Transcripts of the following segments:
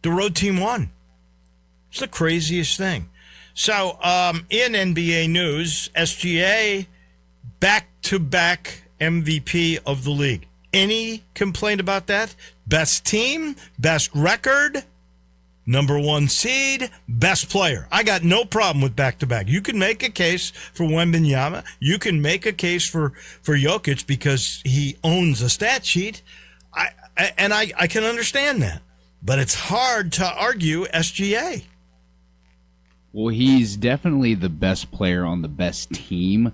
The road team won. It's the craziest thing. So, in NBA news, SGA, back-to-back MVP of the league. Any complaint about that? Best team, best record, number one seed, best player. I got no problem with back-to-back. You can make a case for Wembanyama. You can make a case for Jokic because he owns a stat sheet. I can understand that. But it's hard to argue SGA. Well, he's definitely the best player on the best team.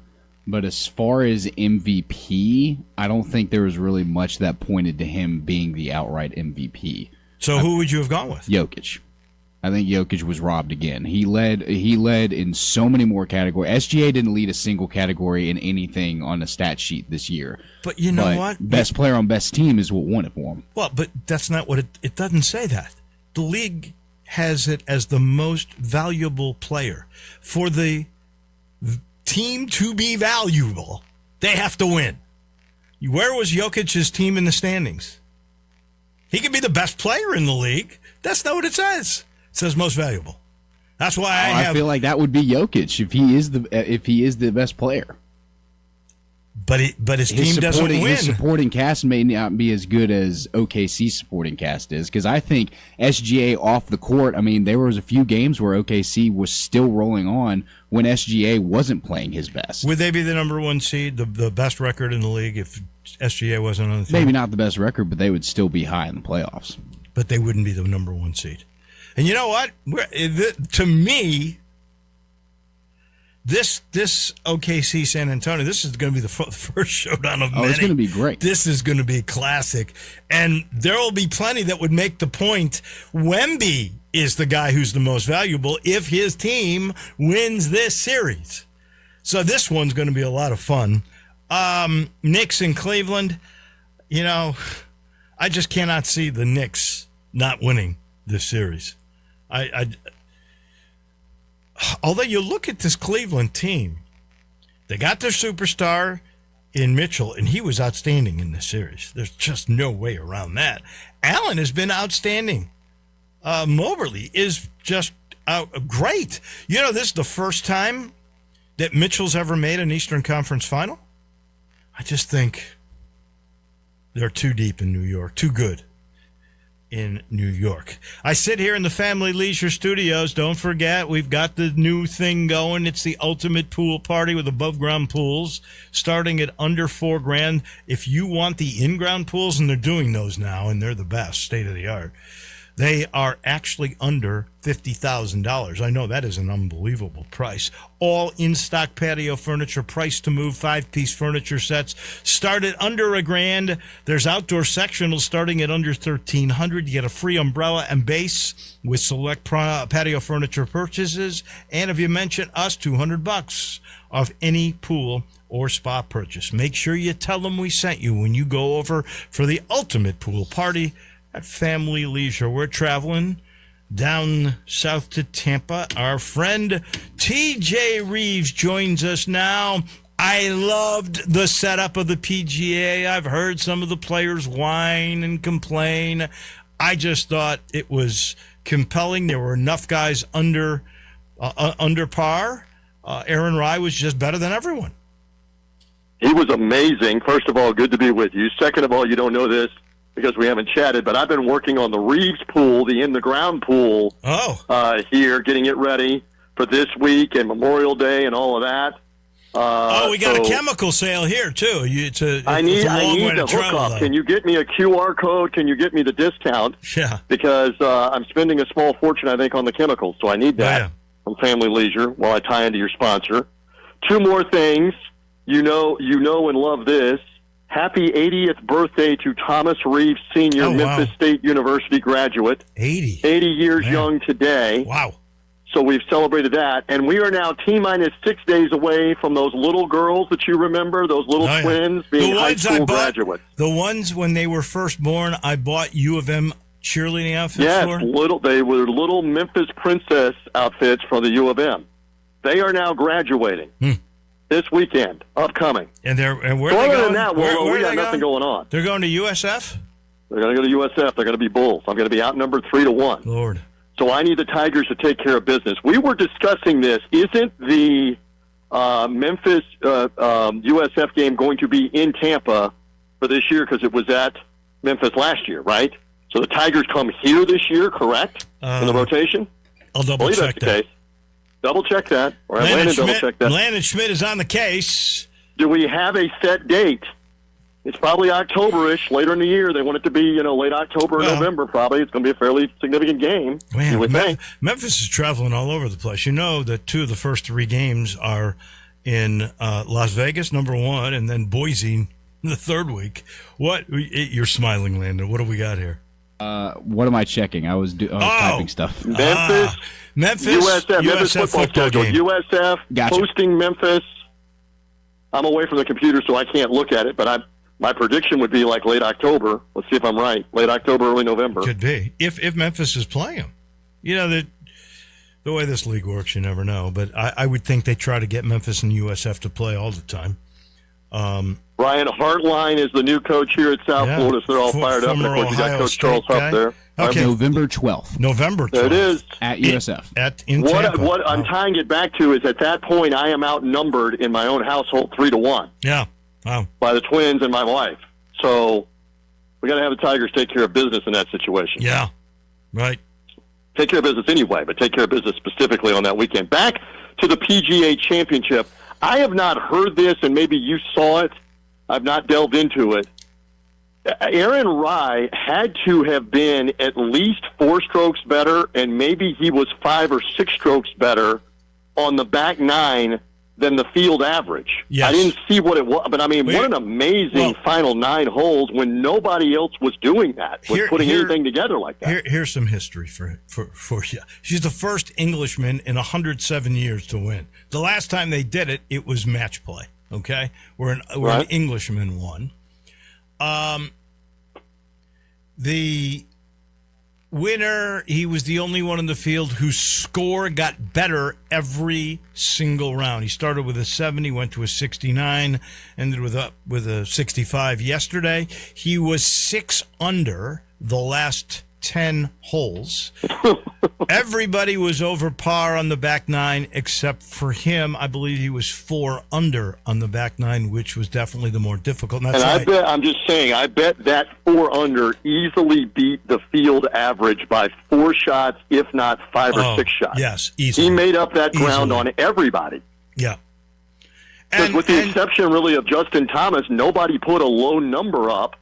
But as far as MVP, I don't think there was really much that pointed to him being the outright MVP. So who would you have gone with? Jokic. I think Jokic was robbed again. He led in so many more categories. SGA didn't lead a single category in anything on the stat sheet this year. But you know what? Best player on best team is what won it for him. Well, but that's not what it doesn't say that. The league has it as the most valuable player. For the team to be valuable, they have to win. Where was Jokic's team in the standings? He could be the best player in the league. That's not what it says. It says most valuable. That's why I feel like that would be Jokic if he is the best player. But his team doesn't win. His supporting cast may not be as good as OKC's supporting cast is, because I think SGA off the court, I mean, there was a few games where OKC was still rolling on when SGA wasn't playing his best. Would they be the number one seed, the best record in the league if SGA wasn't on the team? Maybe not the best record, but they would still be high in the playoffs. But they wouldn't be the number one seed. And you know what? To me, This OKC San Antonio, this is going to be the first showdown of many. Oh, it's going to be great. This is going to be classic. And there will be plenty that would make the point Wemby is the guy who's the most valuable if his team wins this series. So this one's going to be a lot of fun. Knicks in Cleveland, I just cannot see the Knicks not winning this series. Although you look at this Cleveland team, they got their superstar in Mitchell, and he was outstanding in this series. There's just no way around that. Allen has been outstanding. Mobley is just great. This is the first time that Mitchell's ever made an Eastern Conference final. I just think they're too deep in New York, too good in New York. I sit here in the Family Leisure Studios. Don't forget, we've got the new thing going. It's the ultimate pool party with above-ground pools starting at under $4,000. If you want the in-ground pools, and they're doing those now, and they're the best, state-of-the-art, they are actually under $50,000. I know that is an unbelievable price. All in-stock patio furniture, price to move, 5-piece furniture sets start at under $1,000. There's outdoor sectionals starting at under $1,300. You get a free umbrella and base with select patio furniture purchases. And if you mention us, $200 off any pool or spa purchase. Make sure you tell them we sent you when you go over for the ultimate pool party at Family Leisure. We're traveling down south to Tampa. Our friend TJ Reeves joins us now. I loved the setup of the PGA. I've heard some of the players whine and complain. I just thought it was compelling. There were enough guys under par. Aaron Rai was just better than everyone. He was amazing. First of all, good to be with you. Second of all, you don't know this because we haven't chatted, but I've been working on the Reeves pool, the in-the-ground pool, here, getting it ready for this week and Memorial Day and all of that. We got a chemical sale here, too. I need the hookup. Can you get me a QR code? Can you get me the discount? Yeah. Because I'm spending a small fortune, I think, on the chemicals, so I need that from Family Leisure while I tie into your sponsor. Two more things. You know and love this. Happy 80th birthday to Thomas Reeves Sr., Memphis State University graduate. 80 years young today. Wow. So we've celebrated that. And we are now T-minus 6 days away from those little girls that you remember, those little twins being high school graduates. The ones when they were first born, I bought U of M cheerleading outfits for? Yes, they were little Memphis Princess outfits from the U of M. They are now graduating. This weekend, upcoming. And where are they other going? than that, we got nothing going on. They're going to USF? They're going to go to USF. They're going to be Bulls. I'm going to be outnumbered 3-1. Lord. So I need the Tigers to take care of business. We were discussing this. Isn't the Memphis USF game going to be in Tampa for this year because it was at Memphis last year, right? So the Tigers come here this year, correct, in the rotation? I'll double-check that. Case. Double-check that. Or Landon double-check that. Landon Schmidt is on the case. Do we have a set date? It's probably October-ish, later in the year. They want it to be, late October or November probably. It's going to be a fairly significant game. Man, Memphis is traveling all over the place. You know that 2 of the first 3 games are in Las Vegas, number 1, and then Boise the 3rd week. What? You're smiling, Landon. What do we got here? What am I checking? I was typing stuff. Memphis, USF, Memphis football schedule. Game. USF hosting Memphis. I'm away from the computer, so I can't look at it, but my prediction would be like late October. Let's see if I'm right. Late October, early November. Could be. If Memphis is playing them. The way this league works, you never know. But I would think they try to get Memphis and USF to play all the time. Ryan Hartline is the new coach here at South Florida, so they're all fired up. And of course, you got Coach Charles Huff there. Okay. November 12th. November 12th. There it is. At USF. In Tampa. What I'm tying it back to is at that point, I am outnumbered in my own household 3-1. Yeah. Wow. By the twins and my wife. So we got to have the Tigers take care of business in that situation. Yeah. Right. Take care of business anyway, but take care of business specifically on that weekend. Back to the PGA Championship. I have not heard this, and maybe you saw it. I've not delved into it. Aaron Rai had to have been at least 4 strokes better, and maybe he was 5 or 6 strokes better on the back 9 than the field average. Yes. I didn't see what it was, but I mean, what an amazing final 9 holes when nobody else was doing that, putting anything together like that. Here's some history for you. She's the first Englishman in 107 years to win. The last time they did it, it was match play. Okay, where an Englishman won. The winner, he was the only one in the field whose score got better every single round. He started with a 70, went to a 69, ended with a 65 yesterday. He was 6 under the last 10 holes. Everybody was over par on the back 9 except for him. I believe he was 4 under on the back 9, which was definitely the more difficult. And I bet that 4 under easily beat the field average by 4 shots, if not 5 or 6 shots. Yes, easily. He made up that ground on everybody. Yeah. And with the exception, really, of Justin Thomas, nobody put a low number up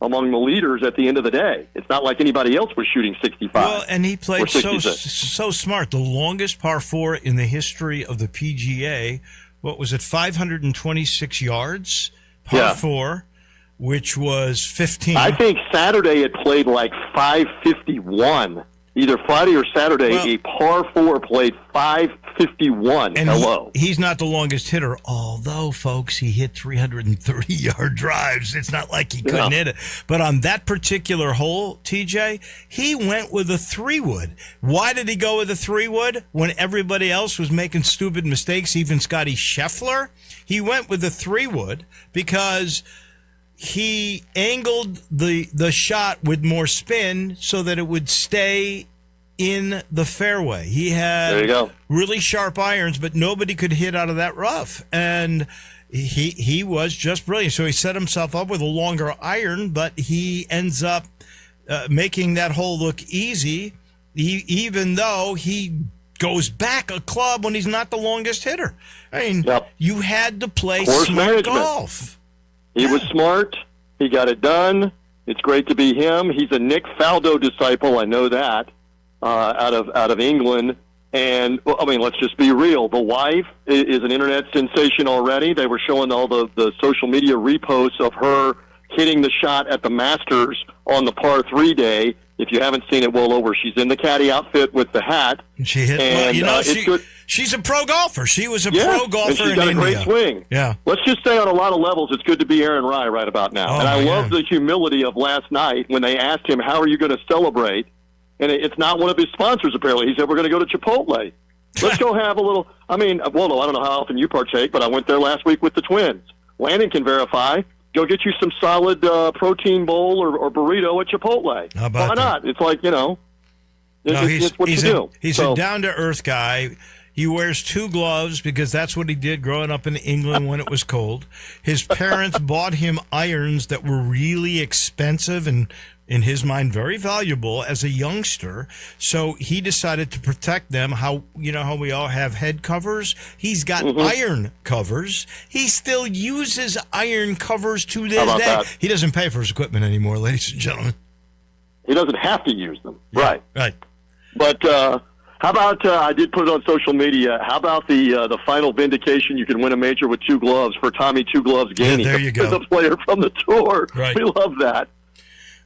among the leaders at the end of the day. It's not like anybody else was shooting 65. Well, and he played so smart. The longest par 4 in the history of the PGA, what was it, 526 yards? Par 4, which was 15. I think Saturday it played like 551. Either Friday or Saturday, a par 4 played 551. And he's not the longest hitter, although, folks, he hit 330-yard drives. It's not like he couldn't hit it. But on that particular hole, TJ, he went with a 3-wood. Why did he go with a 3-wood when everybody else was making stupid mistakes, even Scotty Scheffler? He went with a 3-wood because he angled the shot with more spin so that it would stay in the fairway. He had really sharp irons, but nobody could hit out of that rough. And he was just brilliant. So he set himself up with a longer iron, but he ends up making that hole look easy, even though he goes back a club when he's not the longest hitter. I mean, you had to play smart golf. He was smart. He got it done. It's great to be him. He's a Nick Faldo disciple. I know that out of England. And I mean, let's just be real. The wife is an internet sensation already. They were showing all the social media reposts of her hitting the shot at the Masters on the par 3 day. If you haven't seen it, well over. She's in the caddy outfit with the hat. She hit. And, she's a pro golfer. She was a pro golfer and she's got a great swing. Yeah. Let's just say on a lot of levels, it's good to be Aaron Rai right about now. And I love the humility of last night when they asked him, how are you going to celebrate? And it's not one of his sponsors, apparently. He said, we're going to go to Chipotle. Let's go have a little. I mean, Wolo, I don't know how often you partake, but I went there last week with the twins. Landon can verify. Go get you some solid protein bowl or burrito at Chipotle. How about Why not? It's like, it's what you do. He's a down-to-earth guy. He wears 2 gloves because that's what he did growing up in England when it was cold. His parents bought him irons that were really expensive and, in his mind, very valuable as a youngster. So he decided to protect them. How we all have head covers? He's got iron covers. He still uses iron covers to this day. That? He doesn't pay for his equipment anymore, ladies and gentlemen. He doesn't have to use them. Yeah, right. But how about, I did put it on social media, how about the final vindication you can win a major with 2 gloves for Tommy Two Gloves Gainey, there you go. the player from the tour. Right. We love that.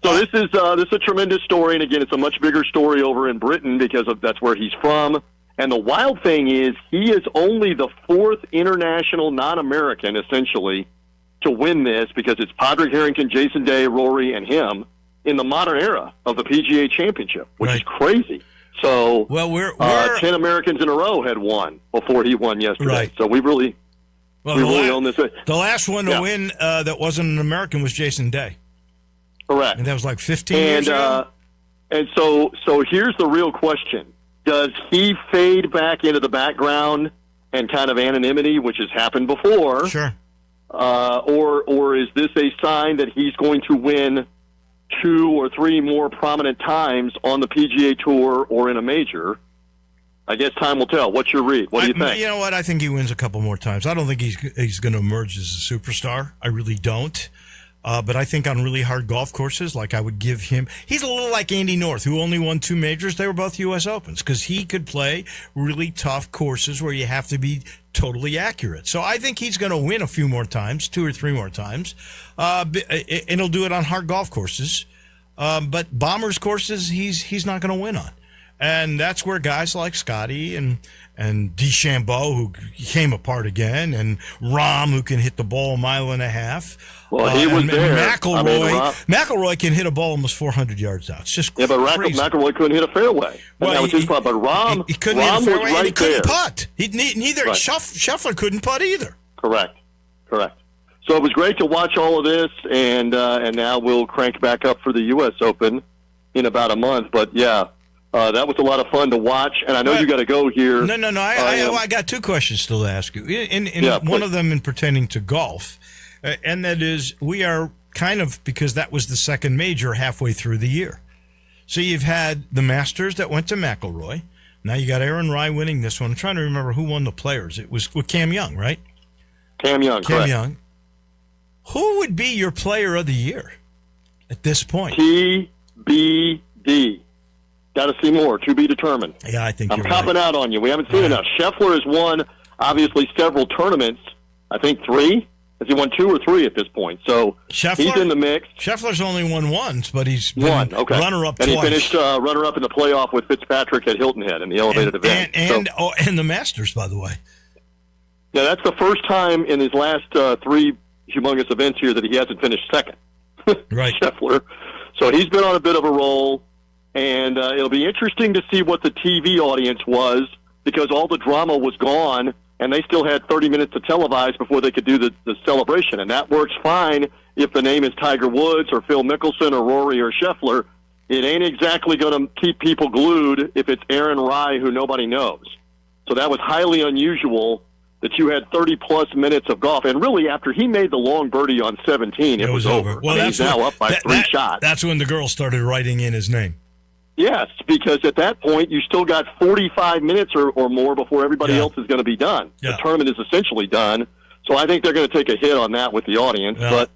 So this is a tremendous story, and again, it's a much bigger story over in Britain because that's where he's from. And the wild thing is he is only the 4th international non-American, essentially, to win this because it's Padraig Harrington, Jason Day, Rory, and him in the modern era of the PGA Championship, which is crazy. So, we're 10 Americans in a row had won before he won yesterday. Right. So we really own this. The last one to win that wasn't an American was Jason Day. Correct. And that was like 15 years ago. And so here's the real question. Does he fade back into the background and kind of anonymity, which has happened before? Sure. Or is this a sign that he's going to win 2 or 3 more prominent times on the PGA Tour or in a major? I guess time will tell. What's your read? What do you think? You know what? I think he wins a couple more times. I don't think he's going to emerge as a superstar. I really don't. But I think on really hard golf courses, like I would give him, he's a little like Andy North, who only won 2 majors. They were both U.S. Opens because he could play really tough courses where you have to be totally accurate. So I think he's going to win a few more times, 2 or 3 more times, and he'll do it on hard golf courses. But Bombers courses, he's not going to win on. And that's where guys like Scotty and DeChambeau, who came apart again, and Rahm, who can hit the ball a mile and a half. Well, he was there. McIlroy can hit a ball almost 400 yards out. It's just but crazy. McIlroy couldn't hit a fairway. Well, that was his problem. But Rahm, he couldn't Rahm hit a fairway, was right and he couldn't there. putt. Neither Right. Scheffler couldn't putt either. Correct. So it was great to watch all of this, and now we'll crank back up for the U.S. Open in about a month. But yeah. That was a lot of fun to watch, and I know you got to go here. No. I got 2 questions still to ask you. One of them in pertaining to golf, and that is we are kind of, because that was the second major halfway through the year. So you've had the Masters that went to McIlroy. Now you got Aaron Rai winning this one. I'm trying to remember who won the Players. It was with Cam Young, right? Cam Young. Who would be your player of the year at this point? TBD. Got to see more. To be determined. Yeah, I think I'm you're copping out on you. We haven't seen enough. Scheffler has won, obviously, several tournaments. I think 3. Has he won 2 or 3 at this point? So he's in the mix. Scheffler's only won once, but he's been runner-up and twice. And he finished runner-up in the playoff with Fitzpatrick at Hilton Head in the elevated event. And the Masters, by the way. Yeah, that's the first time in his last 3 humongous events here that he hasn't finished second. Right. Scheffler. So he's been on a bit of a roll. And it'll be interesting to see what the TV audience was, because all the drama was gone, and they still had 30 minutes to televise before they could do the celebration. And that works fine if the name is Tiger Woods or Phil Mickelson or Rory or Scheffler. It ain't exactly going to keep people glued if it's Aaron Rai, who nobody knows. So that was highly unusual that you had 30-plus minutes of golf. And really, after he made the long birdie on 17, it was over. Well, he's now up by 3 shots. That's when the girls started writing in his name. Yes, because at that point, you still got 45 minutes or more before everybody else is going to be done. Yeah. The tournament is essentially done. So I think they're going to take a hit on that with the audience, but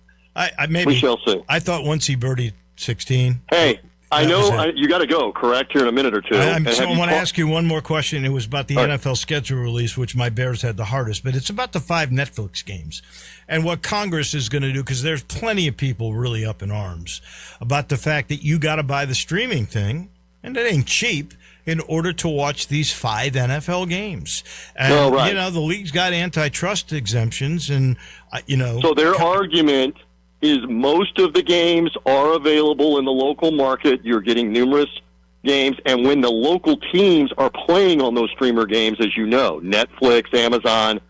we shall see. I thought once he birdied 16. Hey, I know you got to go, correct, here in a minute or two. I want to ask you one more question. It was about the NFL schedule release, which my Bears had the hardest, but it's about the 5 Netflix games and what Congress is going to do, because there's plenty of people really up in arms about the fact that you got to buy the streaming thing, and it ain't cheap, in order to watch these 5 NFL games. And, the league's got antitrust exemptions, and, So their argument is most of the games are available in the local market. You're getting numerous games, and when the local teams are playing on those streamer games, as you know, Netflix, Amazon,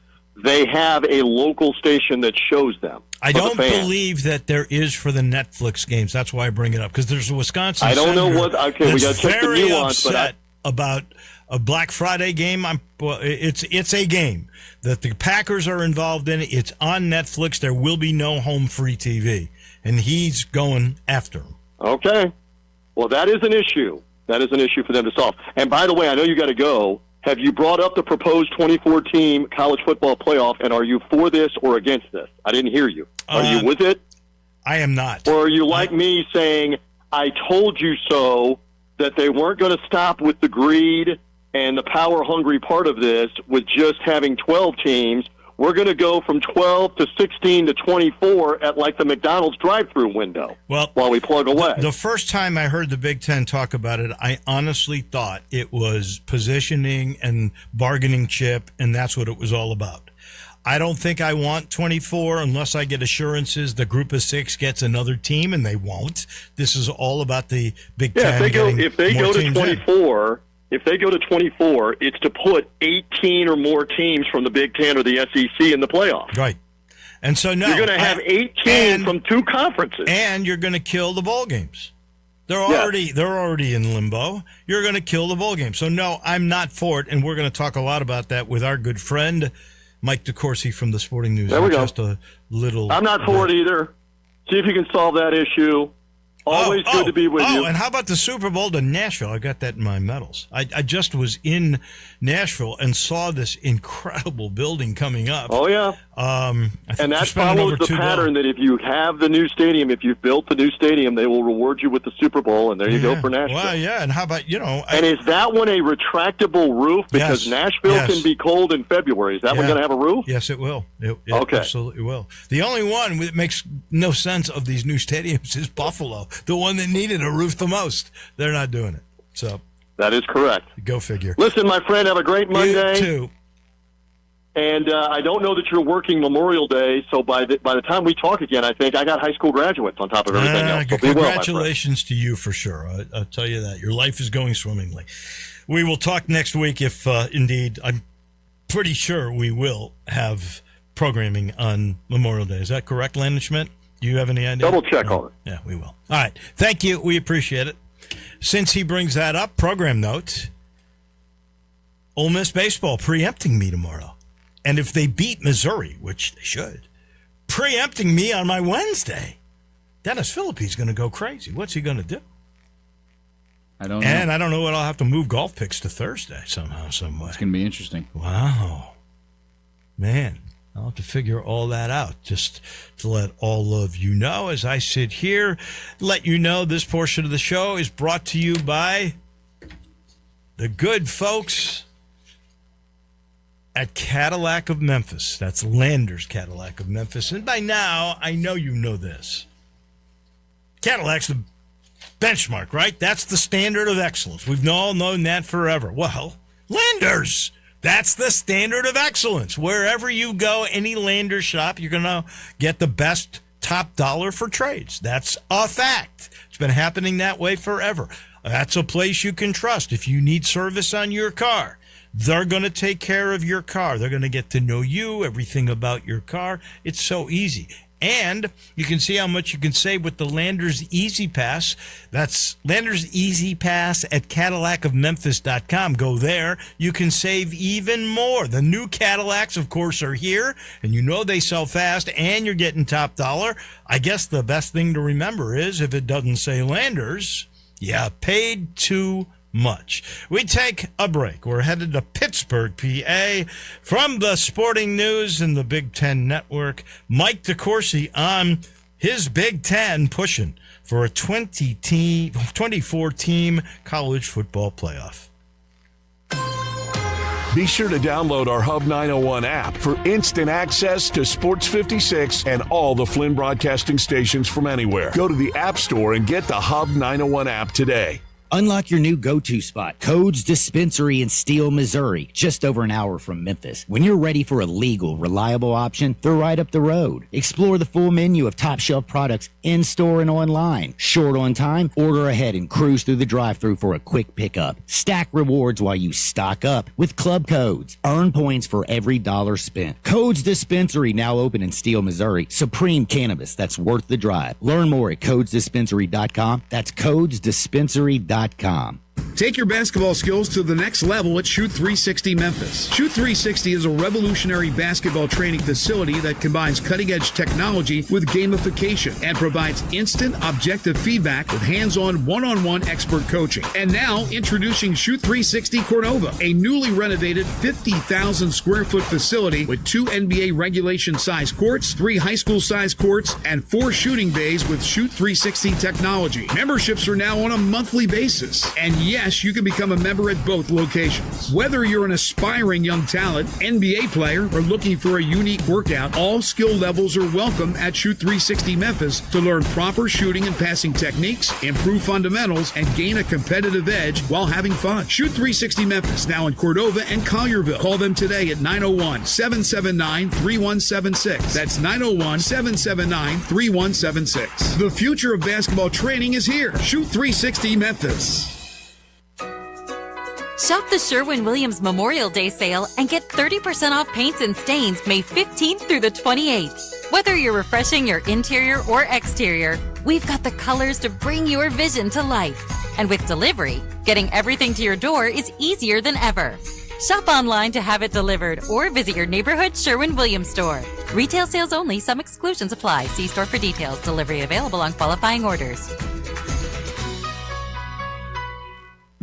they have a local station that shows them. I don't believe that there is for the Netflix games. That's why I bring it up, because there's a Wisconsin I don't know what. Okay, we got to check the very nuance. upset about a Black Friday game. It's a game that the Packers are involved in. It's on Netflix. There will be no home free TV, and he's going after him. Okay. Well, that is an issue. That is an issue for them to solve. And by the way, I know you got to go. Have you brought up the proposed 24-team college football playoff, and are you for this or against this? I didn't hear you. Are you with it? I am not. Or are you like me saying, I told you so, that they weren't going to stop with the greed and the power-hungry part of this with just having 12 teams? We're going to go from 12 to 16 to 24 at like the McDonald's drive-through window while we plug away. The first time I heard the Big Ten talk about it, I honestly thought it was positioning and bargaining chip, and that's what it was all about. I don't think I want 24 unless I get assurances the group of 6 gets another team, and they won't. This is all about the Big Ten. If they go to 24... If they go to 24, it's to put 18 or more teams from the Big Ten or the SEC in the playoffs. Right. And so now you're going to have 18 from 2 conferences. And you're going to kill the bowl games. They're already in limbo. You're going to kill the bowl games. So no, I'm not for it, and we're going to talk a lot about that with our good friend Mike DeCourcy from the Sporting News. There we go. Just a little. I'm not for it either. See if you can solve that issue. Always good to be with you. Oh, and how about the Super Bowl to Nashville? I got that in my medals. I just was in Nashville and saw this incredible building coming up. Oh, yeah. And that follows the pattern that if you have the new stadium, if you've built the new stadium, they will reward you with the Super Bowl, and there you go for Nashville. Well, yeah, and how about, and is that one a retractable roof? Because Nashville can be cold in February. Is that one going to have a roof? Yes, it will. It okay. Absolutely will. The only one that makes no sense of these new stadiums is Buffalo, the one that needed a roof the most. They're not doing it. So that is correct. Go figure. Listen, my friend, have a great Monday. You too. And I don't know that you're working Memorial Day, so by the time we talk again, I think I got high school graduates on top of everything else. So congratulations to you for sure. I'll tell you that. Your life is going swimmingly. We will talk next week if, indeed, I'm pretty sure we will have programming on Memorial Day. Is that correct, Landon Schmidt? Do you have any idea? Double check on it. Yeah, we will. All right. Thank you. We appreciate it. Since he brings that up, program note, Ole Miss baseball preempting me tomorrow. And if they beat Missouri, which they should, preempting me on my Wednesday, Dennis Phillippe's going to go crazy. What's he going to do? I don't know. And I don't know what I'll have to move golf picks to Thursday somehow, some way. It's going to be interesting. Wow. Man, I'll have to figure all that out just to let all of you know as I sit here. Let you know this portion of the show is brought to you by the good folks at Cadillac of Memphis. That's Landers Cadillac of Memphis. And by now, I know you know this. Cadillac's the benchmark, right? That's the standard of excellence. We've all known that forever. Well, Landers, that's the standard of excellence. Wherever you go, any Landers shop, you're going to get the best top dollar for trades. That's a fact. It's been happening that way forever. That's a place you can trust. If you need service on your car, they're going to take care of your car. They're going to get to know you, everything about your car. It's so easy. And you can see how much you can save with the Landers Easy Pass. That's Landers Easy Pass at CadillacofMemphis.com. Go there. You can save even more. The new Cadillacs, of course, are here, and you know they sell fast, and you're getting top dollar. I guess the best thing to remember is if it doesn't say Landers, you paid too much. We take a break. We're headed to Pittsburgh, PA. From the Sporting News and the Big Ten Network, Mike DeCourcy on his Big Ten pushing for a 24-team college football playoff. Be sure to download our Hub 901 app for instant access to Sports 56 and all the Flynn broadcasting stations from anywhere. Go to the App Store and get the Hub 901 app today. Unlock your new go-to spot, Codes Dispensary in Steele, Missouri, just over an hour from Memphis. When you're ready for a legal, reliable option, they're right up the road. Explore the full menu of top-shelf products in-store and online. Short on time? Order ahead and cruise through the drive-thru for a quick pickup. Stack rewards while you stock up with Club Codes. Earn points for every dollar spent. Codes Dispensary, now open in Steele, Missouri. Supreme Cannabis that's worth the drive. Learn more at codesdispensary.com. That's codesdispensary.com. Take your basketball skills to the next level at Shoot 360 Memphis. Shoot 360 is a revolutionary basketball training facility that combines cutting-edge technology with gamification and provides instant, objective feedback with hands-on, one-on-one expert coaching. And now, introducing Shoot 360 Cordova, a newly renovated 50,000 square foot facility with 2 NBA regulation-size courts, 3 high school-size courts, and 4 shooting bays with Shoot 360 technology. Memberships are now on a monthly basis. And yes, you can become a member at both locations. Whether you're an aspiring young talent, NBA player, or looking for a unique workout, all skill levels are welcome at Shoot 360 Memphis to learn proper shooting and passing techniques, improve fundamentals, and gain a competitive edge while having fun. Shoot 360 Memphis, now in Cordova and Collierville. Call them today at 901-779-3176. That's 901-779-3176. The future of basketball training is here. Shoot 360 Memphis. Shop the Sherwin-Williams Memorial Day sale and get 30% off paints and stains May 15th through the 28th. Whether you're refreshing your interior or exterior, we've got the colors to bring your vision to life. And with delivery, getting everything to your door is easier than ever. Shop online to have it delivered or visit your neighborhood Sherwin-Williams store. Retail sales only. Some exclusions apply. See store for details. Delivery available on qualifying orders.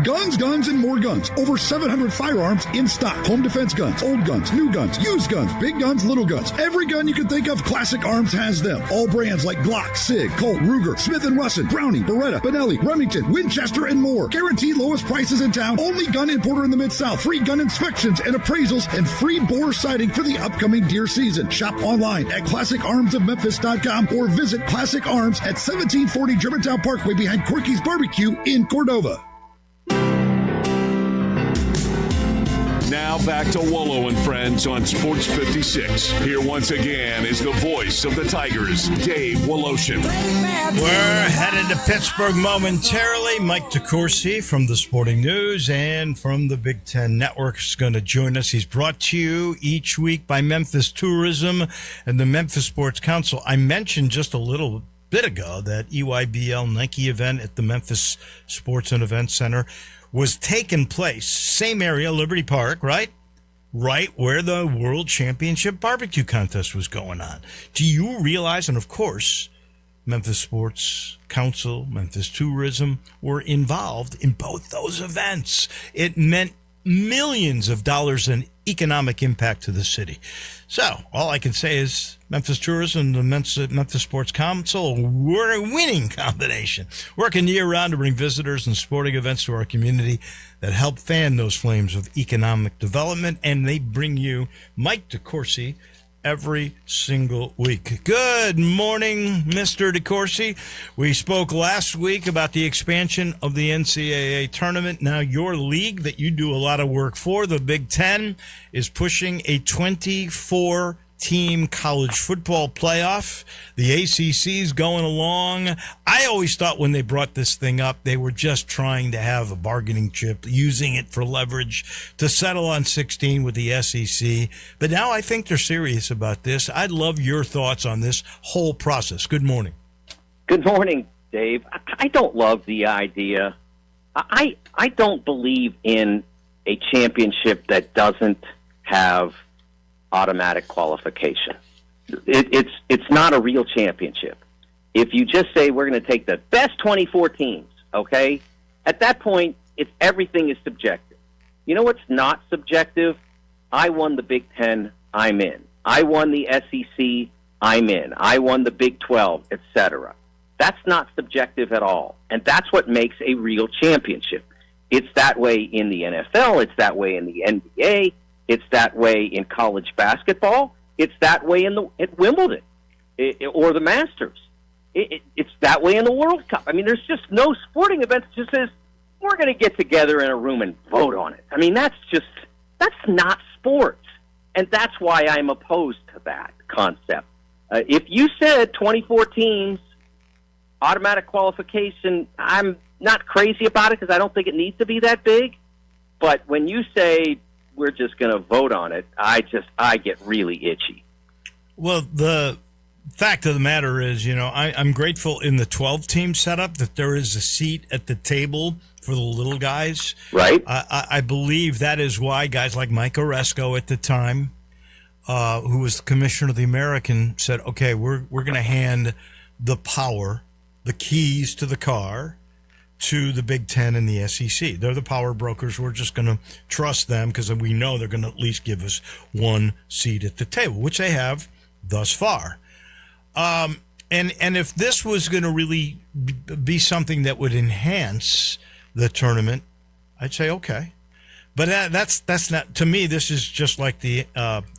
Guns, guns, and more guns. Over 700 firearms in stock. Home defense guns, old guns, new guns, used guns, big guns, little guns. Every gun you can think of, Classic Arms has them. All brands like Glock, Sig, Colt, Ruger, Smith & Wesson, Browning, Beretta, Benelli, Remington, Winchester, and more. Guaranteed lowest prices in town. Only gun importer in the Mid-South. Free gun inspections and appraisals and free bore sighting for the upcoming deer season. Shop online at ClassicArmsOfMemphis.com or visit Classic Arms at 1740 Germantown Parkway behind Corky's Barbecue in Cordova. Now back to Wolo and Friends on Sports 56. Here once again is the voice of the Tigers, Dave Woloshin. We're headed to Pittsburgh momentarily. Mike DeCourcy from the Sporting News and from the Big Ten Network is going to join us. He's brought to you each week by Memphis Tourism and the Memphis Sports Council. I mentioned just a little bit ago that EYBL Nike event at the Memphis Sports and Events Center was taking place, same area, Liberty Park, right where the World Championship Barbecue Contest was going on. Do you realize, and of course, Memphis Sports Council, Memphis Tourism were involved in both those events. It meant millions of dollars in economic impact to the city. So all I can say is Memphis Tourism and the Memphis Sports Council, we're a winning combination, working year-round to bring visitors and sporting events to our community that help fan those flames of economic development, and they bring you Mike DeCourcy every single week. Good morning, Mr. DeCourcy. We spoke last week about the expansion of the NCAA tournament. Now your league that you do a lot of work for, the Big Ten, is pushing a 24-team college football playoff. The ACC is going along. I always thought when they brought this thing up, they were just trying to have a bargaining chip, using it for leverage to settle on 16 with the SEC. But now I think they're serious about this. I'd love your thoughts on this whole process. Good morning. Good morning, Dave. I don't love the idea. I don't believe in a championship that doesn't have automatic qualification. It's not a real championship. If you just say we're going to take the best 24 teams, okay, at that point, everything is subjective. You know what's not subjective? I won the Big Ten, I'm in. I won the SEC, I'm in. I won the Big 12, etc. That's not subjective at all, and that's what makes a real championship. It's that way in the NFL. It's that way in the NBA. It's that way in college basketball. It's that way at Wimbledon or the Masters. It's that way in the World Cup. I mean, there's just no sporting event that just says, we're going to get together in a room and vote on it. I mean, that's not sports. And that's why I'm opposed to that concept. If you said 24 teams, automatic qualification, I'm not crazy about it because I don't think it needs to be that big. But when you say we're just going to vote on it, I get really itchy. Well, the fact of the matter is, I'm grateful in the 12-team setup that there is a seat at the table for the little guys. Right. I believe that is why guys like Mike Oresco at the time, who was the commissioner of the American, said, okay, we're going to hand the power, the keys to the car, to the Big Ten and the SEC. They're the power brokers. We're just going to trust them because we know they're going to at least give us one seat at the table, which they have thus far. And if this was going to really be something that would enhance the tournament, I'd say okay. But that's not, to me, this is just like the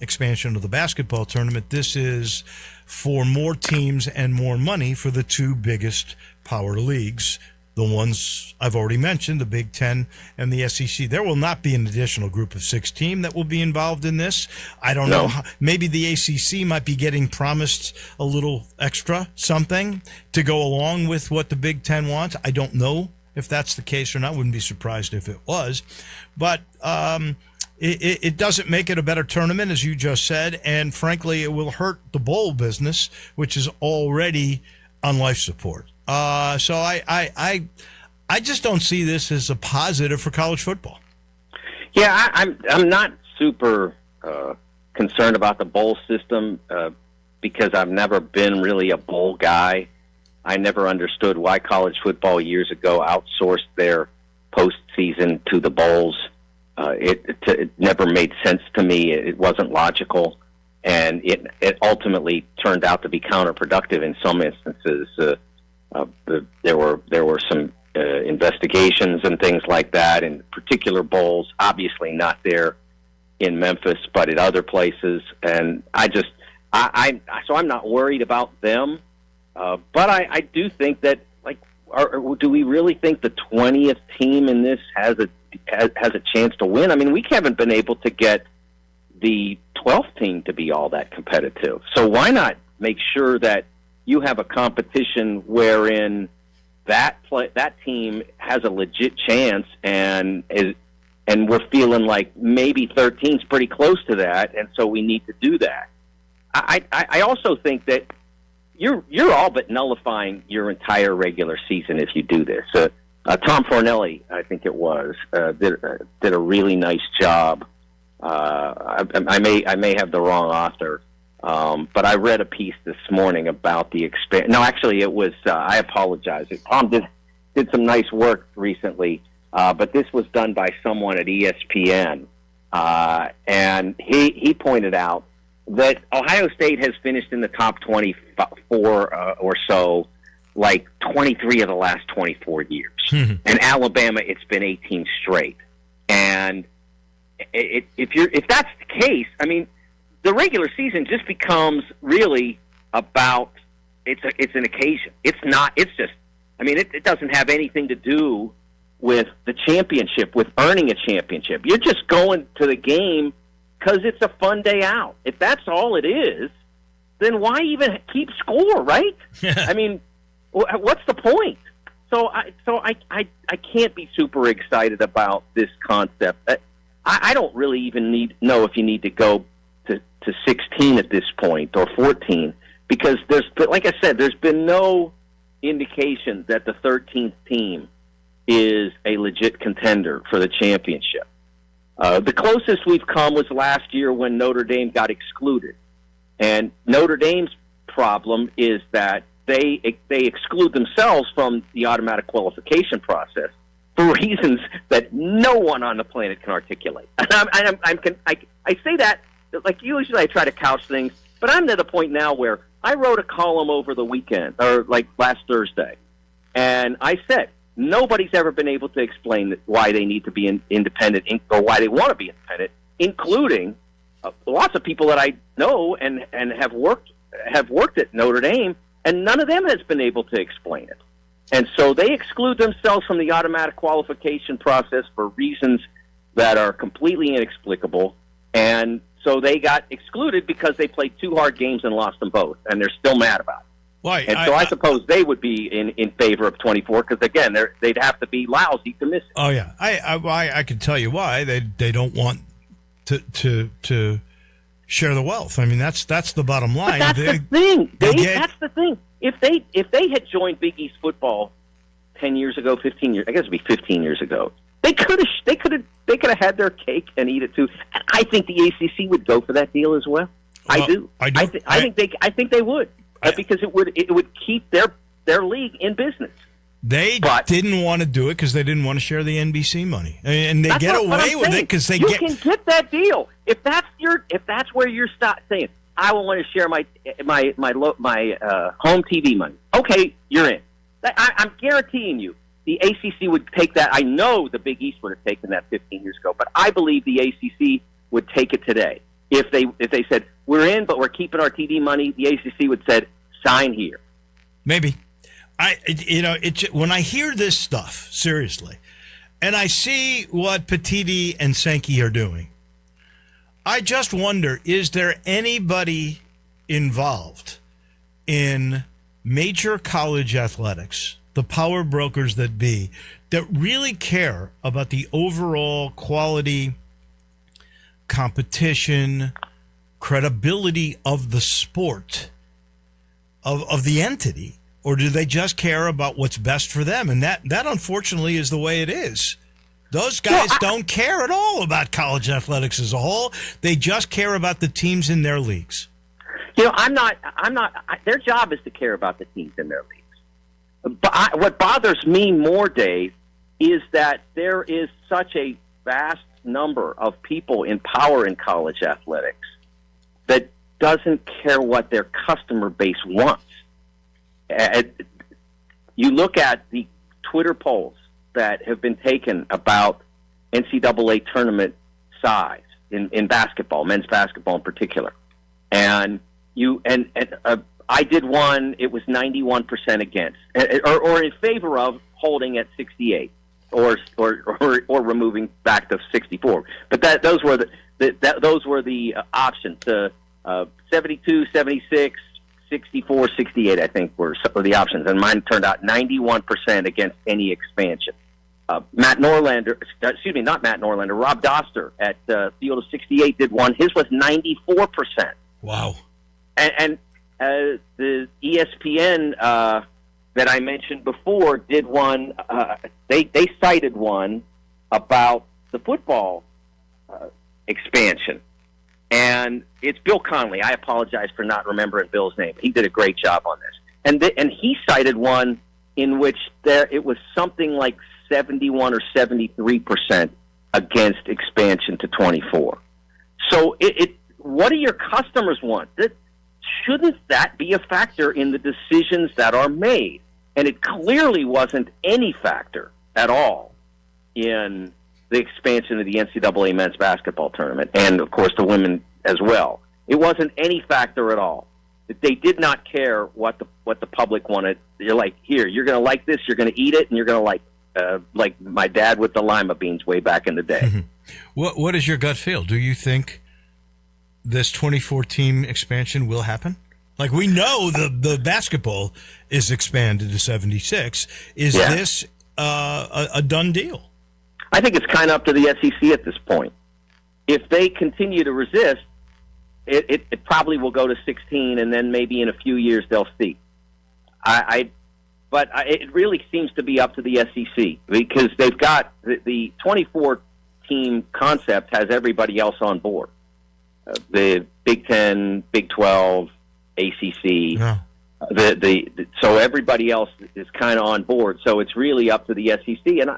expansion of the basketball tournament. This is for more teams and more money for the two biggest power leagues, the ones I've already mentioned, the Big Ten and the SEC. There will not be an additional group of 6 teams that will be involved in this. I don't know. Maybe the ACC might be getting promised a little extra something to go along with what the Big Ten wants. I don't know if that's the case or not. Wouldn't be surprised if it was. But it doesn't make it a better tournament, as you just said. And frankly, it will hurt the bowl business, which is already on life support. So I just don't see this as a positive for college football. Yeah, I'm not super concerned about the bowl system because I've never been really a bowl guy. I never understood why college football years ago outsourced their postseason to the bowls. It never made sense to me. It wasn't logical, and it ultimately turned out to be counterproductive in some instances. There were some investigations and things like that in particular bowls, obviously not there in Memphis, but at other places. And so I'm not worried about them. But I do think that, do we really think the 20th team in this has a chance to win? I mean, we haven't been able to get the 12th team to be all that competitive. So why not make sure that you have a competition wherein that team has a legit chance and we're feeling like maybe 13's pretty close to that, and so we need to do that. I also think that you're all but nullifying your entire regular season if you do this. Tom Fornelli, I think it was, did a really nice job. I may have the wrong author. But I read a piece this morning about the No, actually, it was. I apologize. Tom did some nice work recently, but this was done by someone at ESPN, and he pointed out that Ohio State has finished in the top 24 or so, like 23 of the last 24 years, and Alabama, it's been 18 straight. And if that's the case, I mean, the regular season just becomes really about it's an occasion. It's not. It's just. I mean, it doesn't have anything to do with the championship, with earning a championship. You're just going to the game because it's a fun day out. If that's all it is, then why even keep score, right? I mean, what's the point? So I can't be super excited about this concept. I don't really even know if you need to go to 16 at this point or 14 because like I said, there's been no indication that the 13th team is a legit contender for the championship. The closest we've come was last year when Notre Dame got excluded. And Notre Dame's problem is that they exclude themselves from the automatic qualification process for reasons that no one on the planet can articulate. And I say that, like usually I try to couch things, but I'm at a point now where I wrote a column over the weekend, or like last Thursday, and I said, nobody's ever been able to explain why they need to be independent or why they want to be independent, including lots of people that I know and have worked at Notre Dame, and none of them has been able to explain it. And so they exclude themselves from the automatic qualification process for reasons that are completely inexplicable. And so they got excluded because they played 2 hard games and lost them both, and they're still mad about it. Why? And so I suppose they would be in favor of 24 because, again, they'd have to be lousy to miss it. Oh, yeah. I can tell you why. They don't want to share the wealth. I mean, that's the bottom line. But that's the thing, Dave. That's the thing. If they had joined Big East football 10 years ago, 15 years, I guess it'd be 15 years ago, they could have had their cake and eat it too. And I think the ACC would go for that deal as well. I do. I think they would because it would keep their league in business. They didn't want to do it because they didn't want to share the NBC money, and they get away with it because you can get that deal if that's where you're saying I will want to share my home TV money. Okay, you're in. I'm guaranteeing you the ACC would take that. I know the Big East would have taken that 15 years ago, but I believe the ACC would take it today if they said we're in, but we're keeping our TV money. The ACC would said sign here. Maybe. When I hear this stuff, seriously, and I see what Petiti and Sankey are doing, I just wonder, is there anybody involved in major college athletics, the power brokers that be, that really care about the overall quality, competition, credibility of the sport, of the entity? Or do they just care about what's best for them? And that unfortunately is the way it is. Those guys don't care at all about college athletics as a whole. They just care about the teams in their leagues. I'm not. Their job is to care about the teams in their leagues. But what bothers me more, Dave, is that there is such a vast number of people in power in college athletics that doesn't care what their customer base wants. You look at the Twitter polls that have been taken about NCAA tournament size in basketball, men's basketball in particular, and I did one. It was 91% against, or in favor of holding at 68, or removing back to 64. But those were the options. 72, 76. 64, 68, I think, were some of the options, and mine turned out 91% against any expansion. Rob Doster at Field of 68 did one. His was 94%. Wow. And the ESPN that I mentioned before did one. They cited one about the football expansion. And it's Bill Connolly. I apologize for not remembering Bill's name. He did a great job on this. And he cited one in which it was something like 71 or 73% against expansion to 24. So what do your customers want? Shouldn't that be a factor in the decisions that are made? And it clearly wasn't any factor at all in the expansion of the NCAA men's basketball tournament, and of course the women as well. It wasn't any factor at all. They did not care what the public wanted. You're like, here, you're going to like this, you're going to eat it, and you're going to like my dad with the lima beans way back in the day. Mm-hmm. What is your gut feel? Do you think this 24-team expansion will happen? Like, we know the basketball is expanded to 76. Is this a done deal? I think it's kind of up to the SEC at this point. If they continue to resist, it probably will go to 16, and then maybe in a few years they'll see. But it really seems to be up to the SEC because they've got the 24-team concept has everybody else on board. The Big 10, Big 12, ACC. Yeah. So everybody else is kind of on board. So it's really up to the SEC, and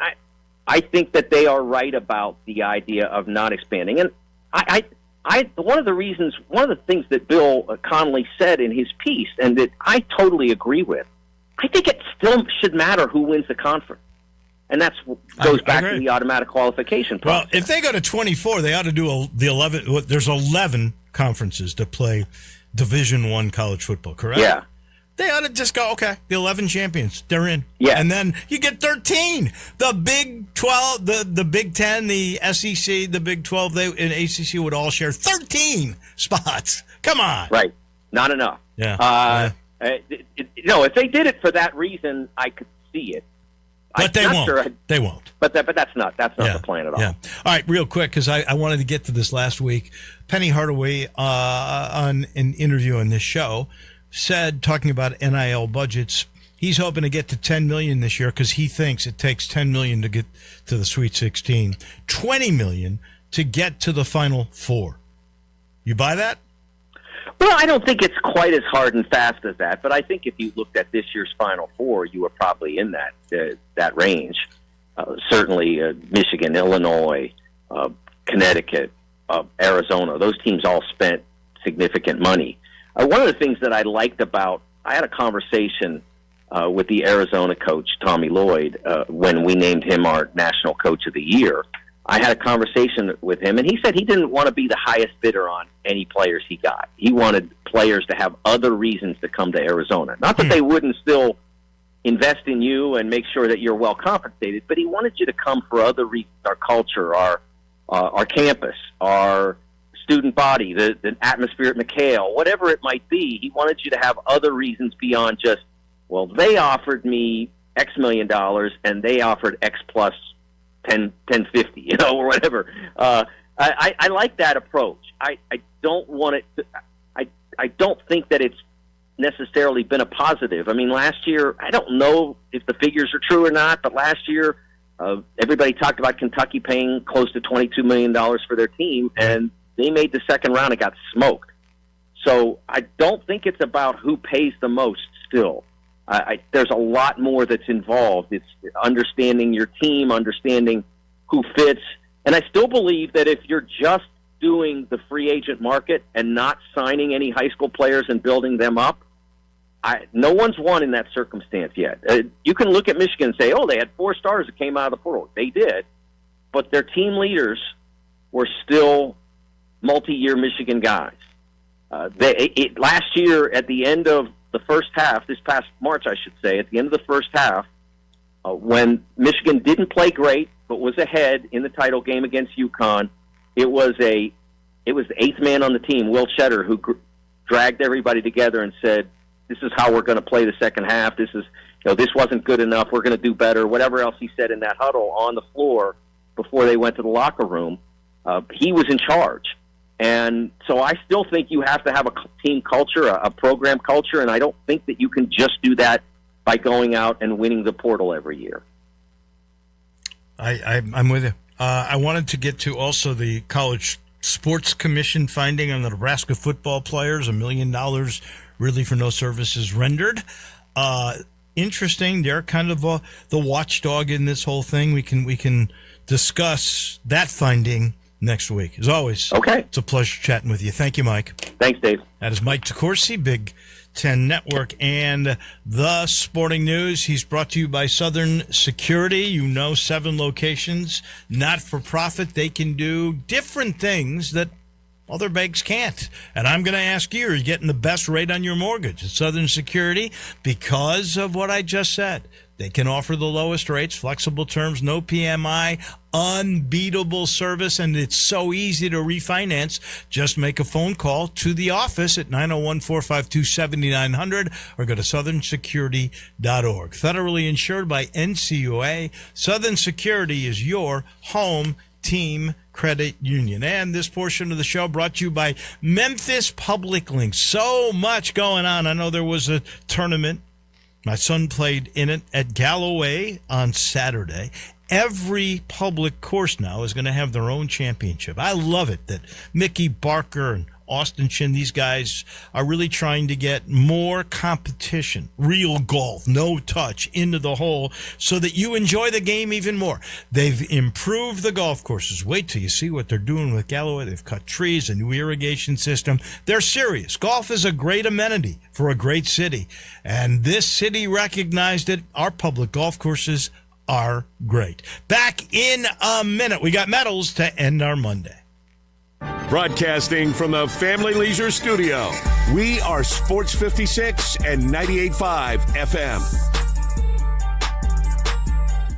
I think that they are right about the idea of not expanding. And one of the things that Bill Connolly said in his piece, and that I totally agree with, I think it still should matter who wins the conference. And that goes back to the automatic qualification process. Well, if they go to 24, they ought to do the 11. There's 11 conferences to play Division I college football, correct? Yeah. They ought to just go, okay, the 11 champions, they're in. Yeah. And then you get 13. The Big 12, the Big 10, the SEC, the Big 12, and ACC would all share 13 spots. Come on. Right. Not enough. Yeah. If they did it for that reason, I could see it. But they won't. They won't. But that's not the plan at all. Yeah. All right, real quick, because I wanted to get to this last week. Penny Hardaway, on an interview on this show, said, talking about NIL budgets, he's hoping to get to $10 million this year because he thinks it takes $10 million to get to the Sweet 16, $20 million to get to the Final Four. You buy that? Well, I don't think it's quite as hard and fast as that, but I think if you looked at this year's Final Four, you were probably in that range. Certainly Michigan, Illinois, Connecticut, Arizona, those teams all spent significant money. One of the things that I liked about, I had a conversation with the Arizona coach, Tommy Lloyd, when we named him our National Coach of the Year. I had a conversation with him, and he said he didn't want to be the highest bidder on any players he got. He wanted players to have other reasons to come to Arizona. Not that they wouldn't still invest in you and make sure that you're well compensated, but he wanted you to come for other reasons, our culture, our campus, our student body, the atmosphere at McHale, whatever it might be. He wanted you to have other reasons beyond just, well, they offered me X million dollars and they offered X plus 1050, or whatever. I like that approach. I don't want it to, I don't think that it's necessarily been a positive. I mean, last year, I don't know if the figures are true or not, but last year, everybody talked about Kentucky paying close to $22 million for their team, and they made the second round and got smoked. So I don't think it's about who pays the most still. There's a lot more that's involved. It's understanding your team, understanding who fits. And I still believe that if you're just doing the free agent market and not signing any high school players and building them up, no one's won in that circumstance yet. You can look at Michigan and say, they had 4 stars that came out of the portal. They did. But their team leaders were still multi-year Michigan guys. Last year, at the end of the first half, this past March, I should say, at the end of the first half, when Michigan didn't play great but was ahead in the title game against UConn, it was the 8th man on the team, Will Cheddar, who dragged everybody together and said, "This is how we're going to play the second half. This wasn't good enough. We're going to do better." Whatever else he said in that huddle on the floor before they went to the locker room, he was in charge. And so I still think you have to have a team culture, a program culture, and I don't think that you can just do that by going out and winning the portal every year. I'm with you. I wanted to get to also the College Sports Commission finding on the Nebraska football players, $1 million really for no services rendered. Interesting. They're kind of the watchdog in this whole thing. We can discuss that finding next week. As always, okay. It's a pleasure chatting with you. Thank you, Mike. Thanks, Dave. That is Mike DeCourcy, Big Ten Network, and the Sporting News. He's brought to you by Southern Security. 7 locations, not for profit. They can do different things that other banks can't. And I'm going to ask you, are you getting the best rate on your mortgage at Southern Security? Because of what I just said. They can offer the lowest rates, flexible terms, no PMI, unbeatable service, and it's so easy to refinance. Just make a phone call to the office at 901-452-7900 or go to southernsecurity.org. Federally insured by NCUA, Southern Security is your home team credit union. And this portion of the show brought to you by Memphis Public Links. So much going on. I know there was a tournament. My son played in it at Galloway on Saturday. Every public course now is going to have their own championship. I love it that Mickey Barker and Austin Chin, these guys are really trying to get more competition, real golf, no touch, into the hole so that you enjoy the game even more. They've improved the golf courses. Wait till you see what they're doing with Galloway. They've cut trees, a new irrigation system. They're serious. Golf is a great amenity for a great city, and this city recognized it. Our public golf courses are great. Back in a minute. We got medals to end our Monday. Broadcasting from the Family Leisure Studio, we are Sports 56 and 98.5 FM.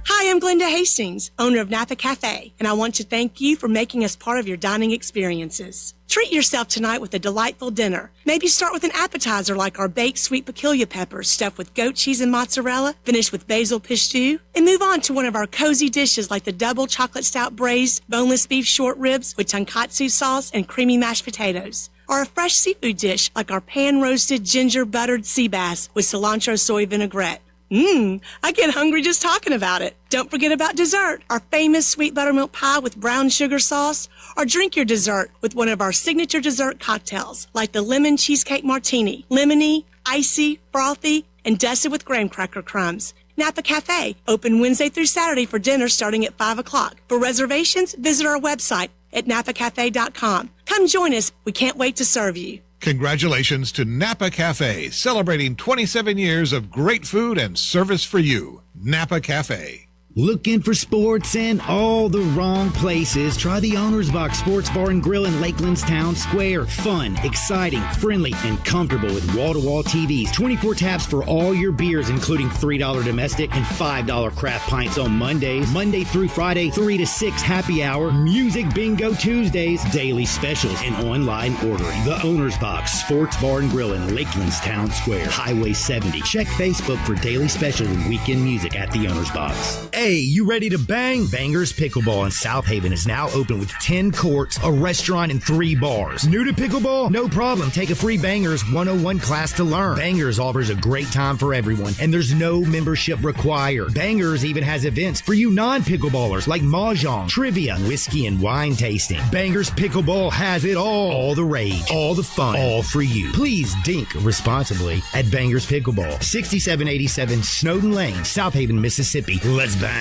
Hi, I'm Glenda Hastings, owner of Napa Cafe, and I want to thank you for making us part of your dining experiences. Treat yourself tonight with a delightful dinner. Maybe start with an appetizer like our baked sweet peculiar peppers stuffed with goat cheese and mozzarella, finished with basil pistou, and move on to one of our cozy dishes like the double chocolate stout braised boneless beef short ribs with tonkatsu sauce and creamy mashed potatoes. Or a fresh seafood dish like our pan-roasted ginger buttered sea bass with cilantro soy vinaigrette. I get hungry just talking about it. Don't forget about dessert, our famous sweet buttermilk pie with brown sugar sauce, or drink your dessert with one of our signature dessert cocktails, like the lemon cheesecake martini, lemony, icy, frothy, and dusted with graham cracker crumbs. Napa Cafe, open Wednesday through Saturday for dinner starting at 5 o'clock. For reservations, visit our website at napacafe.com. Come join us. We can't wait to serve you. Congratulations to Napa Cafe, celebrating 27 years of great food and service for you. Napa Cafe. Looking for sports in all the wrong places? Try the Owner's Box Sports Bar and Grill in Lakeland's Town Square. Fun, exciting, friendly, and comfortable with wall-to-wall TVs. 24 taps for all your beers, including $3 domestic and $5 craft pints on Mondays. Monday through Friday, 3 to 6 happy hour. Music bingo Tuesdays. Daily specials and online ordering. The Owner's Box Sports Bar and Grill in Lakeland's Town Square. Highway 70. Check Facebook for daily specials and weekend music at the Owner's Box. Hey, you ready to bang? Bangers Pickleball in South Haven is now open with 10 courts, a restaurant, and 3 bars. New to pickleball? No problem. Take a free Bangers 101 class to learn. Bangers offers a great time for everyone, and there's no membership required. Bangers even has events for you non-pickleballers like mahjong, trivia, whiskey, and wine tasting. Bangers Pickleball has it all. All the rage, all the fun, all for you. Please dink responsibly at Bangers Pickleball, 6787 Snowden Lane, South Haven, Mississippi. Let's bang.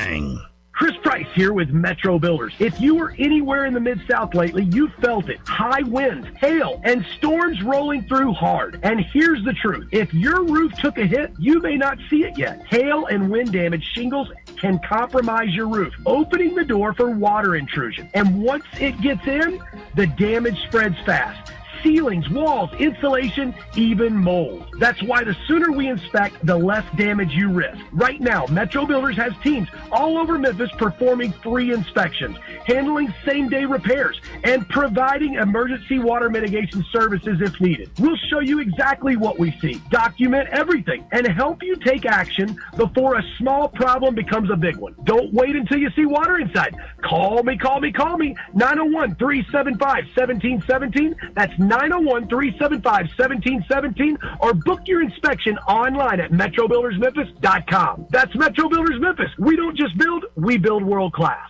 Chris Price here with Metro Builders. If you were anywhere in the Mid-South lately, you felt it. High winds, hail, and storms rolling through hard. And here's the truth. If your roof took a hit, you may not see it yet. Hail and wind damage shingles can compromise your roof, opening the door for water intrusion. And once it gets in, the damage spreads fast. Ceilings, walls, insulation, even mold. That's why the sooner we inspect, the less damage you risk. Right now, Metro Builders has teams all over Memphis performing free inspections, handling same-day repairs, and providing emergency water mitigation services if needed. We'll show you exactly what we see, document everything, and help you take action before a small problem becomes a big one. Don't wait until you see water inside. Call me. 901-375-1717. That's 901-375-1717, or book your inspection online at metrobuildersmemphis.com. That's Metro Builders Memphis. We don't just build, we build world class.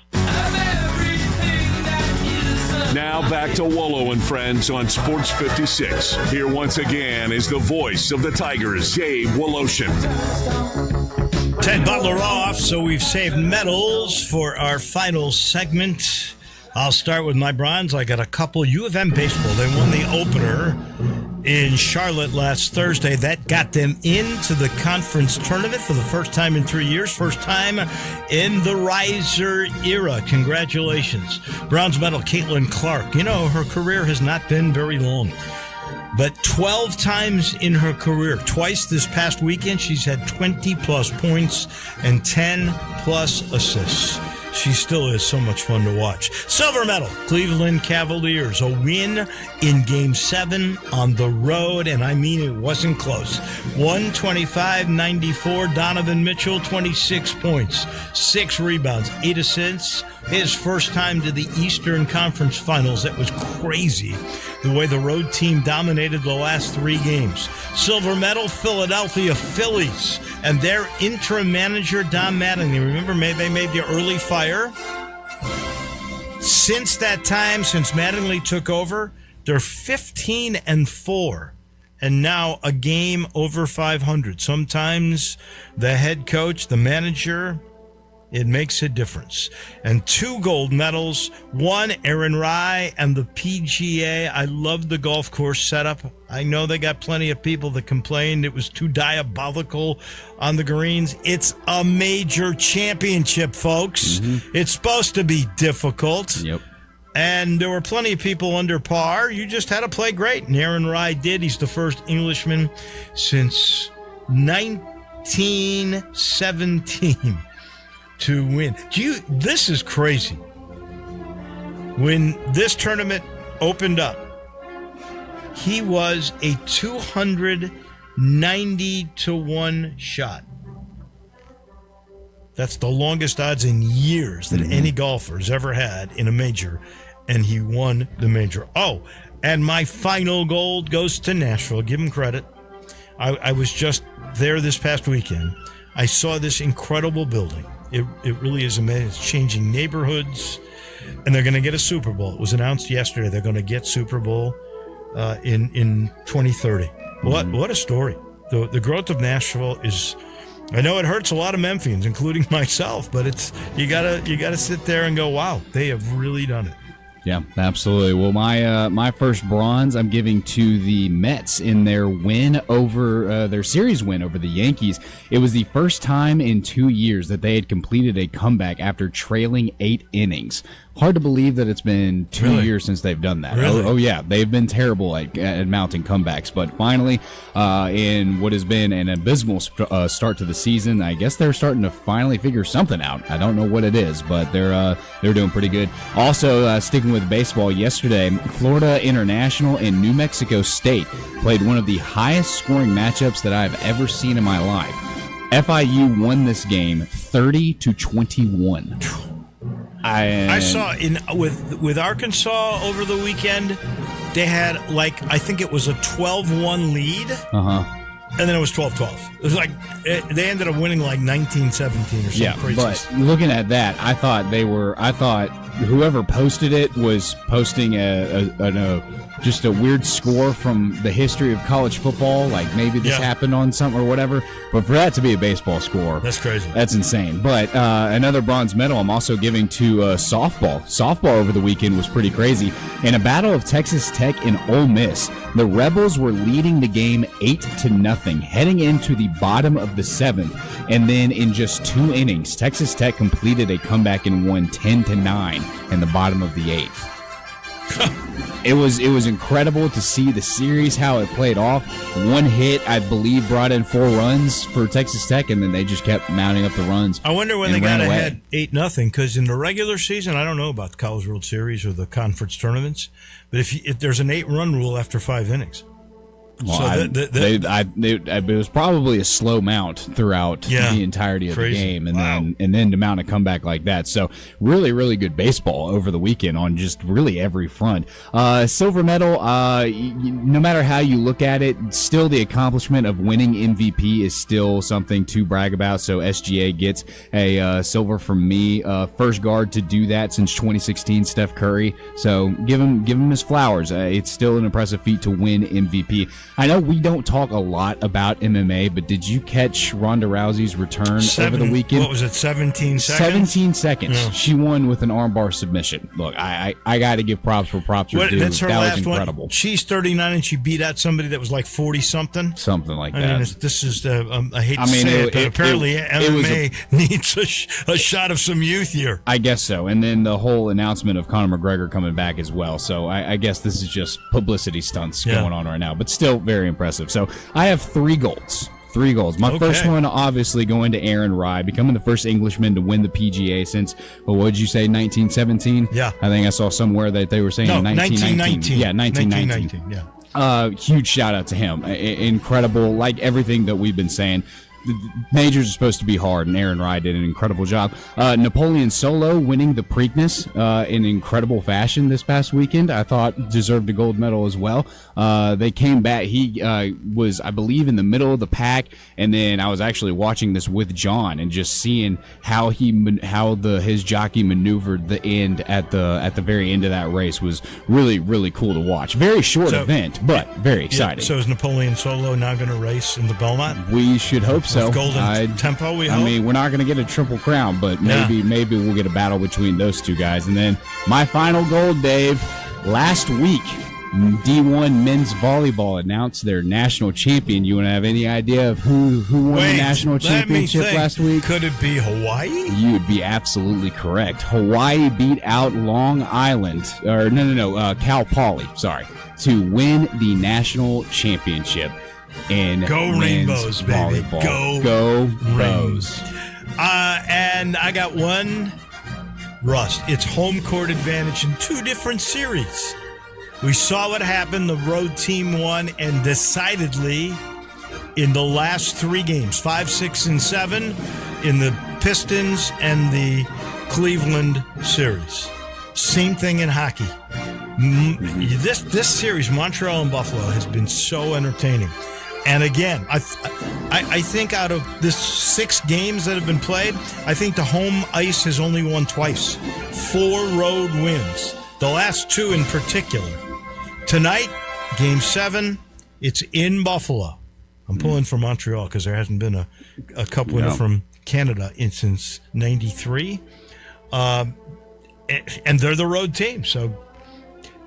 Now back to Wolo and Friends on Sports 56. Here once again is the voice of the Tigers, Dave Woloshin. Ted Butler off, so we've saved medals for our final segment. I'll start with my bronze. I got a couple. U of M baseball. They won the opener in Charlotte last Thursday. That got them into the conference tournament for the first time in 3 years. First time in the Riser era. Congratulations. Bronze medal, Caitlin Clark. You know, her career has not been very long. But 12 times in her career, twice this past weekend, she's had 20-plus points and 10-plus assists. She still is so much fun to watch. Silver medal, Cleveland Cavaliers. A win in Game 7 on the road, and I mean it wasn't close. 125-94. Donovan Mitchell, 26 points, 6 rebounds, 8 assists. His first time to the Eastern Conference Finals. That was crazy, the way the road team dominated the last 3 games. Silver medal, Philadelphia Phillies, and their interim manager, Don Mattingly. Remember, they made the early fire? Since that time, since Mattingly took over, they're 15-4. And now a game over 500. Sometimes the head coach, the manager, it makes a difference. And 2 gold medals, 1 Aaron Rai and the PGA. I love the golf course setup. I know they got plenty of people that complained it was too diabolical on the greens. It's a major championship, folks. Mm-hmm. It's supposed to be difficult. Yep. And there were plenty of people under par. You just had to play great. And Aaron Rai did. He's the first Englishman since 1917 to win. This is crazy. When this tournament opened up, he was a 290-1 shot. That's the longest odds in years that any golfer's ever had in a major, and he won the major. Oh, and my final gold goes to Nashville. Give him credit. I was just there this past weekend. I saw this incredible building. It really is amazing. It's changing neighborhoods, and they're going to get a Super Bowl. It was announced yesterday they're going to get Super Bowl in 2030. What a story. The growth of Nashville is, I know it hurts a lot of Memphians, including myself, but it's you gotta sit there and go, wow, they have really done it. Yeah, absolutely. Well, my first bronze I'm giving to the Mets in their win over their series win over the Yankees. It was the first time in 2 years that they had completed a comeback after trailing 8 innings. Hard to believe that it's been 2 years since they've done that. Really? Oh, yeah. They've been terrible at mounting comebacks. But finally, in what has been an abysmal start to the season, I guess they're starting to finally figure something out. I don't know what it is, but they're doing pretty good. Also, sticking with baseball, yesterday, Florida International and New Mexico State played one of the highest scoring matchups that I've ever seen in my life. FIU won this game 30-21. I saw with Arkansas over the weekend, they had I think it was a 12-1 lead. And then it was 12-12. It was they ended up winning 19-17 or something crazy. But looking at that, I thought whoever posted it was posting just a weird score from the history of college football, like maybe this happened on something or whatever. But for that to be a baseball score, that's crazy. That's insane. But another bronze medal I'm also giving to softball. Softball over the weekend was pretty crazy. In a battle of Texas Tech and Ole Miss, the Rebels were leading the game 8-0, heading into the bottom of the 7th. And then in just 2 innings, Texas Tech completed a comeback and won 10-9 in the bottom of the 8th. It was incredible to see the series, how it played off. One hit, I believe, brought in 4 runs for Texas Tech, and then they just kept mounting up the runs. I wonder when they got ahead 8-0, because in the regular season, I don't know about the College World Series or the conference tournaments, but if there's an 8-run rule after 5 innings. Well, so it was probably a slow mount throughout the entirety of the game, and then to mount a comeback like that. So really, really good baseball over the weekend on just really every front. Silver medal, no matter how you look at it, still the accomplishment of winning MVP is still something to brag about. So SGA gets a silver from me. First guard to do that since 2016, Steph Curry. So give him his flowers. It's still an impressive feat to win MVP. I know we don't talk a lot about MMA, but did you catch Ronda Rousey's return over the weekend? What was it, 17 seconds? 17 seconds. Yeah. She won with an armbar submission. Look, I got to give props where props are due. That's her that last was incredible. One. She's 39 and she beat out somebody that was 40-something. Something like that. This is, I hate to say it, but apparently MMA needs a shot of some youth here. I guess so. And then the whole announcement of Conor McGregor coming back as well. So I guess this is just publicity stunts going on right now, but still very impressive. So I have 3 golds. 3 goals. My first one, obviously, going to Aaron Rai, becoming the first Englishman to win the PGA since, what did you say, 1917? Yeah. I think I saw somewhere that they were saying 1919. Yeah, 1919. Yeah. Huge shout out to him. Incredible, like everything that we've been saying. The majors are supposed to be hard, and Aaron Rai did an incredible job. Napoleon Solo winning the Preakness in incredible fashion this past weekend. I thought deserved a gold medal as well. They came back. He was, I believe, in the middle of the pack, and then I was actually watching this with John and just seeing how his jockey maneuvered the end at the very end of that race was really, really cool to watch. Very short event, but very exciting. Yeah, so is Napoleon Solo now going to race in the Belmont? We should hope so. Golden tempo, we hope. I mean, we're not going to get a triple crown, but maybe we'll get a battle between those two guys. And then my final gold, Dave, last week D1 men's volleyball announced their national champion. You want to have any idea of who won the national championship last week? Could it be Hawaii? You would be absolutely correct. Hawaii beat out Long Island, or Cal Poly, to win the national championship in Go men's Rainbows, baby. volleyball. Go Rainbows. And I got one, Rust. It's home court advantage in 2 different series. We saw what happened. The road team won, and decidedly in the last 3 games, 5, 6, and 7, in the Pistons and the Cleveland series. Same thing in hockey. This series, Montreal and Buffalo, has been so entertaining. And again, I think out of this 6 games that have been played, I think the home ice has only won twice. 4 road wins. The last 2 in particular. Tonight, Game 7, it's in Buffalo. I'm pulling for Montreal because there hasn't been a cup winner from Canada since '93. And they're the road team, so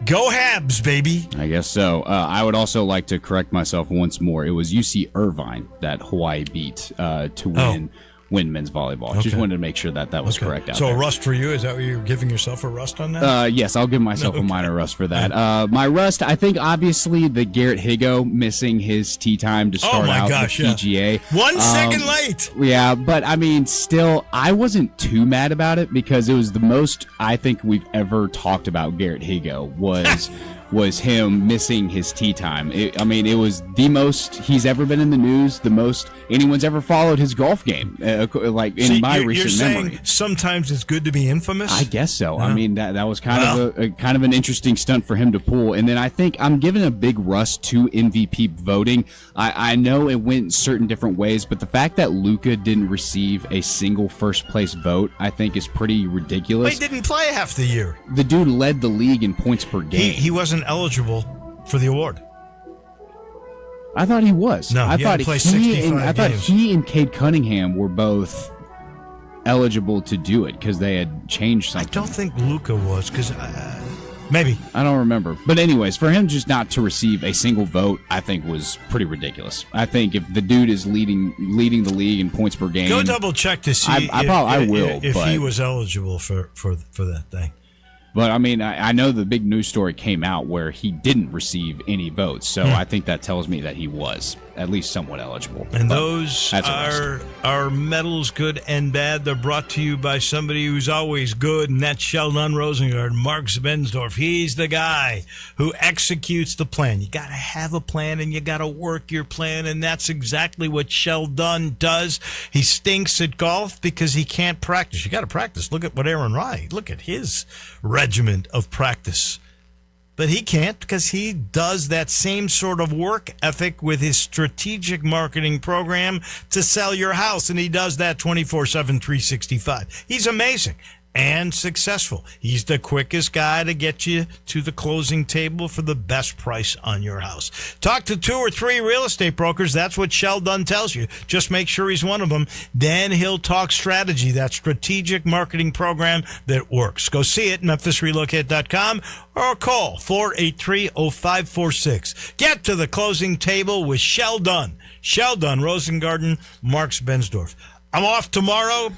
go Habs, baby. I guess so. I would also like to correct myself once more. It was UC Irvine that Hawaii beat to win men's volleyball. Okay. Just wanted to make sure that was correct out so there. A rust for you? Is that what you're giving yourself a rust on that? Yes, I'll give myself a minor rust for that. My rust, I think, obviously, the Garrett Higo missing his tee time to start out the PGA. 1 second late. Yeah, but, I mean, still, I wasn't too mad about it because it was the most I think we've ever talked about Garrett Higo was him missing his tee time. It was the most he's ever been in the news, the most anyone's ever followed his golf game, in my recent memory. Saying sometimes it's good to be infamous? I guess so. Yeah. I mean, that was kind of an interesting stunt for him to pull. And then I think I'm giving a big rust to MVP voting. I know it went certain different ways, but the fact that Luka didn't receive a single first place vote, I think is pretty ridiculous. He didn't play half the year. The dude led the league in points per game. He wasn't eligible for the award. I thought he was. No, I thought games. he and Cade Cunningham were both eligible to do it because they had changed something. I don't think Luka was because maybe I don't remember. But anyways, for him just not to receive a single vote, I think was pretty ridiculous. I think if the dude is leading the league in points per game, go double check to see. I will if he was eligible for that thing. But, I mean, I know the big news story came out where he didn't receive any votes, so I think that tells me that he was at least somewhat eligible. And those are medals, good and bad. They're brought to you by somebody who's always good, and that's Sheldon Rosengard, Mark Bensdorf. He's the guy who executes the plan. You got to have a plan, and you got to work your plan, and that's exactly what Sheldon does. He stinks at golf because he can't practice. You got to practice. Look at what Aaron Rai, look at his regiment of practice. But he can't because he does that same sort of work ethic with his strategic marketing program to sell your house. And he does that 24/7, 365. He's amazing and successful. He's the quickest guy to get you to the closing table for the best price on your house. Talk to 2 or 3 real estate brokers. That's what Sheldon tells you. Just make sure he's one of them. Then he'll talk strategy, that strategic marketing program that works. Go see it, MemphisRelocate.com, or call 483-0546. Get to the closing table with Sheldon Rosengarten, Mark Bensdorf. I'm off tomorrow.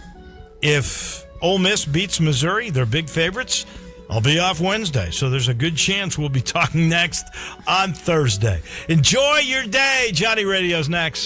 If Ole Miss beats Missouri, they're big favorites, I'll be off Wednesday, so there's a good chance we'll be talking next on Thursday. Enjoy your day. Johnny Radio's next.